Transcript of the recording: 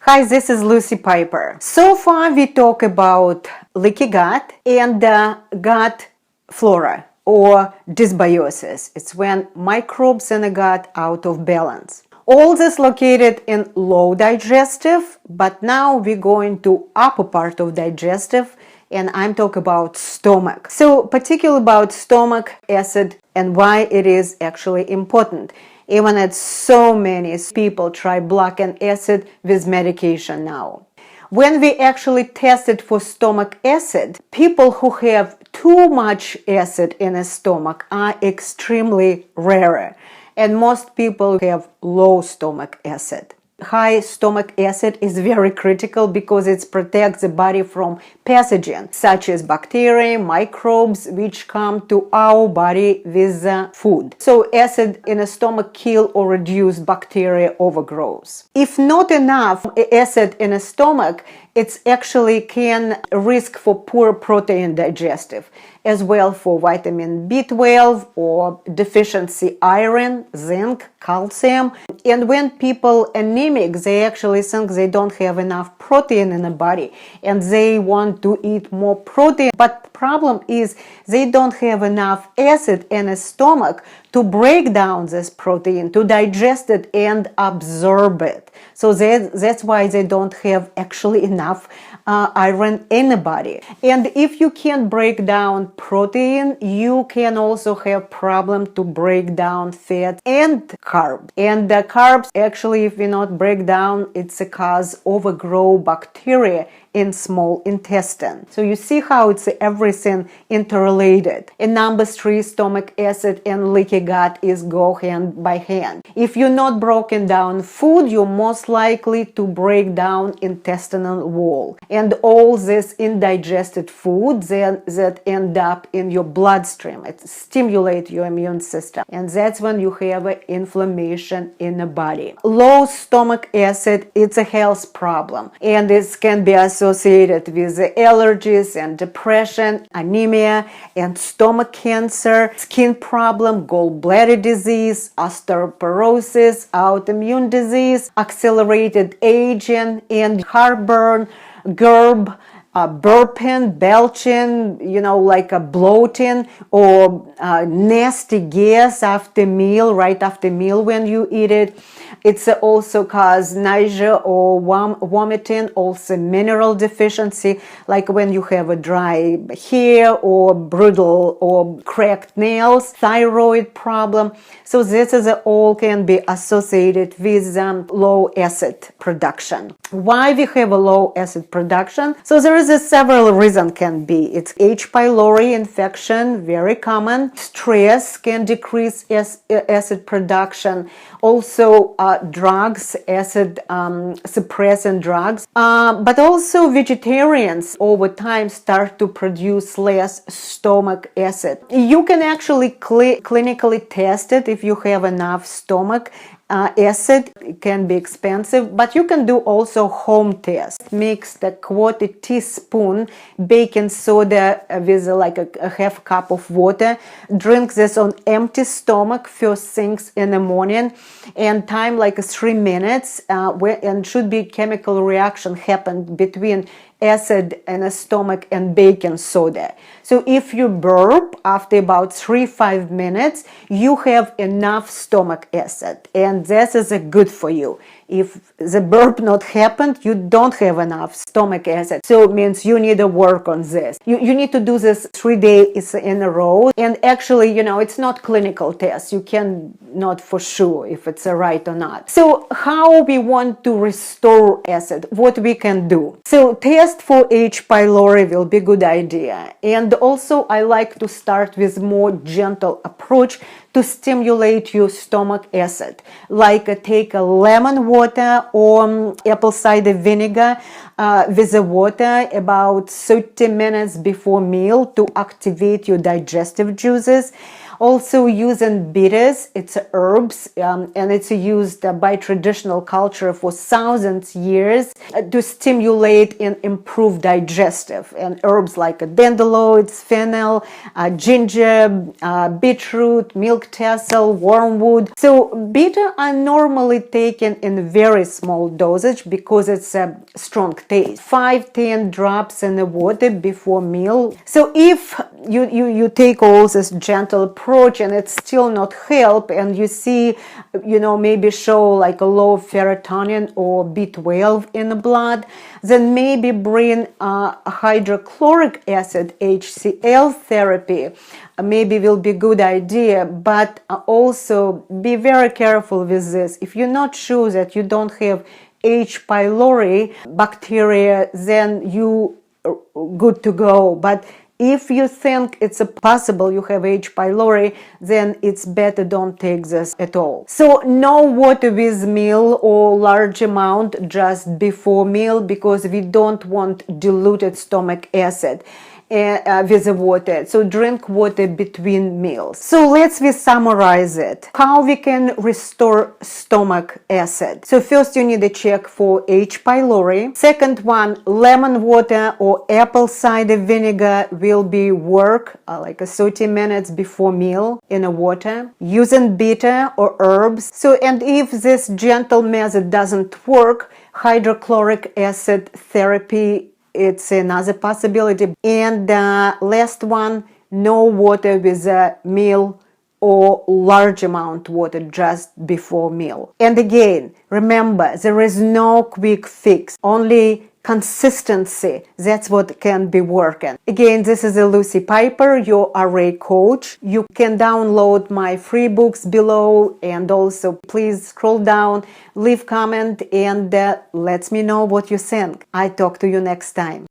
Hi, this is Lucy Piper. So far we talk about leaky gut and gut flora or dysbiosis. It's when microbes in the gut out of balance. All this located in low digestive, but now we're going to upper part of digestive, and I'm talking about stomach. So particularly about stomach acid and why it is actually important. Even that so many people try blocking acid with medication now. When we actually tested for stomach acid, people who have too much acid in a stomach are extremely rare. And most people have low stomach acid. High stomach acid is very critical because it protects the body from pathogens such as bacteria, microbes, which come to our body with food. So acid in the stomach kill or reduce bacteria overgrowth. If not enough acid in the stomach, it actually can risk for poor protein digestive, as well for vitamin B12 or deficiency iron, zinc, calcium. And when people anemic, they actually think they don't have enough protein in the body and they want to eat more protein. But the problem is they don't have enough acid in the stomach to break down this protein, to digest it and absorb it. So that's why they don't have actually enough iron in the body. And if you can break down protein, you can also have problem to break down fat and carbs. And the carbs actually, if we not break down, it's a cause overgrow bacteria in small intestine. So you see how it's everything interrelated. And number 3, stomach acid and leaky gut is go hand by hand. If you're not broken down food, you're most likely to break down intestinal wall. And all this indigested food that end up in your bloodstream. It stimulates your immune system. And that's when you have inflammation in the body. Low stomach acid, it's a health problem. And this can be associated with allergies and depression, anemia, and stomach cancer, skin problem, gallbladder disease, osteoporosis, autoimmune disease, accelerated aging, and heartburn, GERD, burping, belching, like a bloating or nasty gas after meal, right after meal when you eat it. It's also cause nausea or vomiting, also mineral deficiency, like when you have a dry hair or brittle or cracked nails, thyroid problem. So this is all can be associated with low acid production. Why we have a low acid production? So there is several reasons can be. It's H. pylori infection, very common. Stress can decrease acid production. Also drugs, acid suppressant drugs. But also vegetarians over time start to produce less stomach acid. You can actually clinically test it if you have enough stomach acid. It can be expensive, but you can do also home test. Mix the 1/4 teaspoon baking soda with like a half cup of water. Drink this on empty stomach first things in the morning, and time like 3 minutes, and should be chemical reaction happen between acid in the stomach and baking soda. So if you burp after about 3-5 minutes, you have enough stomach acid, and this is good for you. If the burp not happened, you don't have enough stomach acid. So it means you need to work on this. You need to do this 3 days in a row. And actually, it's not clinical test. You can not for sure if it's right or not. So how we want to restore acid, what we can do. So test for H. pylori will be a good idea. And also I like to start with more gentle approach to stimulate your stomach acid, like take a lemon water or apple cider vinegar with the water about 30 minutes before meal to activate your digestive juices. Also using bitters, it's herbs, and it's used by traditional culture for thousands of years to stimulate and improve digestive. And herbs like dandelions, fennel, ginger, beetroot, milk thistle, wormwood. So bitter are normally taken in very small dosage because it's a strong taste. 5-10 drops in the water before meal. So if you take all this gentle approach and it's still not help, and you see, maybe show like a low serotonin or B12 in the blood, then maybe bring hydrochloric acid HCl therapy. Maybe will be good idea, but also be very careful with this. If you're not sure that you don't have H. pylori bacteria, then you good to go. But if you think it's possible you have H. pylori, then it's better don't take this at all. So no water with meal or large amount just before meal, because we don't want diluted stomach acid with the water. So drink water between meals. So let's summarize it. How we can restore stomach acid. So first you need to check for H. pylori. Second one, lemon water or apple cider vinegar will be work like 30 minutes before meal in a water. Using bitter or herbs. So, and if this gentle method doesn't work, hydrochloric acid therapy, it's another possibility. And last one, no water with a meal or large amount water just before meal. And again, remember, there is no quick fix, only consistency. That's what can be working. Again, this is Lucy Piper, your RA coach. You can download my free books below, and also please scroll down, leave comment, and let me know what you think. I talk to you next time.